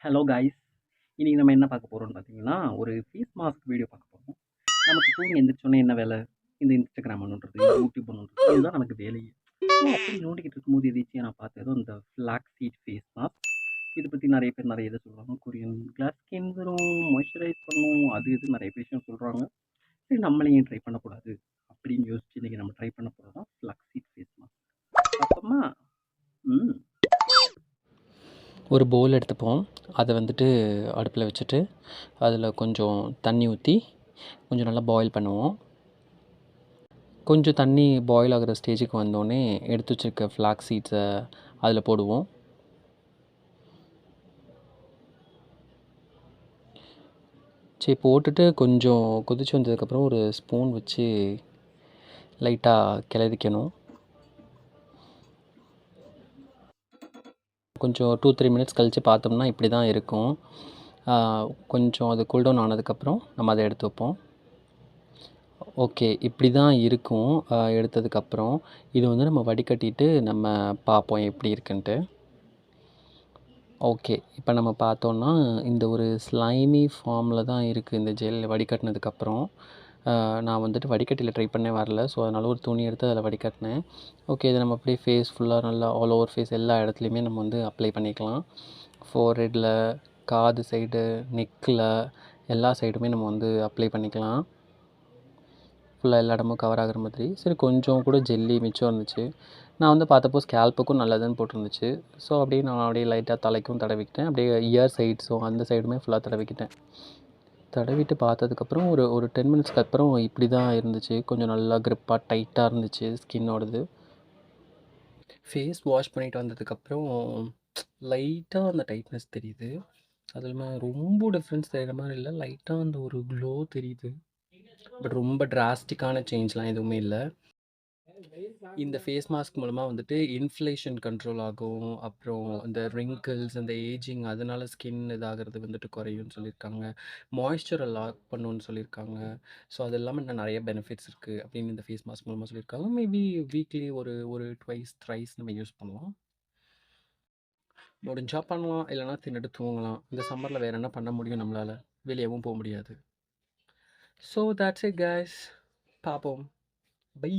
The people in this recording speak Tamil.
Hello guys! இன்னைக்கு நம்ம என்ன பார்க்க போறோம்னு பார்த்தீங்கன்னா, ஒரு ஃபேஸ் மாஸ்க் வீடியோ பார்க்க போறோம். நமக்கு தூங்கி எந்திரிச்சோனே என்ன வேலை? இந்த Instagram நோண்டுறது, YouTube நோண்டுறது இதுதான் நமக்கு வேலையே. அப்படி நோண்டிக்கிட்டு இருக்கும்போது எதேர்ச்சியா நான் பார்த்தது ஏதோ இந்த ஃபிளாக்ஸ் சீட் ஃபேஸ் மாஸ்க். இத பத்தி நெறைய பேர் நெறைய இத சொல்லுவாங்க. கொரியன் கிளாஸ் ஸ்கின் வரும், மாய்ஸ்சரைஸ் பண்ணும், அது இதுன்னு நெறைய விஷயம் சொல்றாங்க. சரி நம்மளே ஏன் ட்ரை பண்ணக்கூடாது? அப்படின்னு யோசிச்சு இன்னைக்கு நம்ம ட்ரை பண்ண போறது தான் ஃபிளாக்ஸ் சீட் ஃபேஸ் மாஸ்க். பார்ப்போமா? ம். ஒரு பவுல் எடுத்துப்போம். அதை வந்துட்டு அடுப்பில் வச்சுட்டு அதில் கொஞ்சம் தண்ணி ஊற்றி கொஞ்சம் நல்லா பாயில் பண்ணுவோம். கொஞ்சம் தண்ணி பாயில் ஆகிற ஸ்டேஜுக்கு வந்தோடனே எடுத்து வச்சுருக்க ஃப்ளாக்ஸ் சீட்ஸை அதில் போடுவோம். சரி, போட்டுட்டு கொஞ்சம் கொதிச்சு வந்ததுக்கப்புறம் ஒரு ஸ்பூன் வச்சு லைட்டாக கிளறிக்கணும். கொஞ்சம் 2-3 மினிட்ஸ் கழித்து பார்த்தோம்னா இப்படி தான் இருக்கும். கொஞ்சம் அது கூல்டவுன் ஆனதுக்கப்புறம் நம்ம அதை எடுத்து வைப்போம். ஓகே, இப்படி தான் இருக்கும். எடுத்ததுக்கப்புறம் இது வந்து நம்ம வடிகட்டிட்டு நம்ம பார்ப்போம் எப்படி இருக்குன்ட்டு. ஓகே, இப்போ நம்ம பார்த்தோன்னா இந்த ஒரு ஸ்லைமி ஃபார்மில் தான் இருக்குது இந்த ஜெல் வடிகட்டினதுக்கப்புறம். நான் வந்துட்டு வடிகட்டியில் ட்ரை பண்ணே வரல. ஸோ அதனால் ஒரு துணி எடுத்து அதில் வடிகட்டினேன். ஓகே, இதை நம்ம அப்படியே ஃபேஸ் ஃபுல்லாக நல்லா ஆல் ஓவர் ஃபேஸ் எல்லா இடத்துலையுமே நம்ம வந்து அப்ளை பண்ணிக்கலாம். ஃபோர்ஹெட்டில், காது சைடு, நெக்கில் எல்லா சைடுமே நம்ம வந்து அப்ளை பண்ணிக்கலாம். ஃபுல்லாக எல்லா இடமும் கவர் ஆகிற மாதிரி. சரி, கொஞ்சம் கூட ஜெல்லி மிச்சம் இருந்துச்சு. நான் வந்து பார்த்தப்போ ஸ்கேல்ப்புக்கும் நல்லதுன்னு போட்டிருந்துச்சு. ஸோ அப்படியே நான் அப்படியே லைட்டாக தலைக்கும் தடவிக்கிட்டேன். அப்படியே இயர் சைட்ஸும் அந்த சைடுமே ஃபுல்லாக தடவிக்கிட்டேன். தடவிட்டு பார்த்ததுக்கப்புறம் ஒரு ஒரு 10 மினிட்ஸ்க்கு அப்புறம் இப்படி தான் இருந்துச்சு. கொஞ்சம் நல்லா க்ரிப்பாக டைட்டாக இருந்துச்சு ஸ்கின்னோடது. ஃபேஸ் வாஷ் பண்ணிவிட்டு வந்ததுக்கப்புறம் லைட்டாக அந்த டைட்னஸ் தெரியுது. அதுவுமே ரொம்ப டிஃப்ரென்ஸ் தெரிகிற மாதிரி இல்லை. லைட்டாக அந்த ஒரு க்ளோ தெரியுது. பட் ரொம்ப டிராஸ்டிக்கான சேஞ்ச்லாம் எதுவுமே இல்லை. இந்த ஃபேஸ் மாஸ்க் மூலமாக வந்துட்டு இன்ஃப்ளேஷன் கண்ட்ரோல் ஆகும். அப்புறம் இந்த ரிங்கிள்ஸ், அந்த ஏஜிங் அதனால ஸ்கின் இதாகிறது வந்துட்டு குறையும்னு சொல்லியிருக்காங்க. மாய்ஸ்சரை லாக் பண்ணுன்னு சொல்லியிருக்காங்க. ஸோ அது இல்லாமல் இன்னும் நிறைய பெனிஃபிட்ஸ் இருக்குது அப்படின்னு இந்த ஃபேஸ் மாஸ்க் மூலமாக சொல்லியிருக்காங்க. மேபி வீக்லி ஒரு ஒரு ட்வைஸ் த்ரைஸ் நம்ம யூஸ் பண்ணலாம். முடிஞ்சா பண்ணலாம், இல்லைனா தின்னுட்டு தூங்கலாம். இந்த சம்மரில் வேறு என்ன பண்ண முடியும் நம்மளால்? வெளியவும் போக முடியாது. So that's it guys. பார்ப்போம். பை.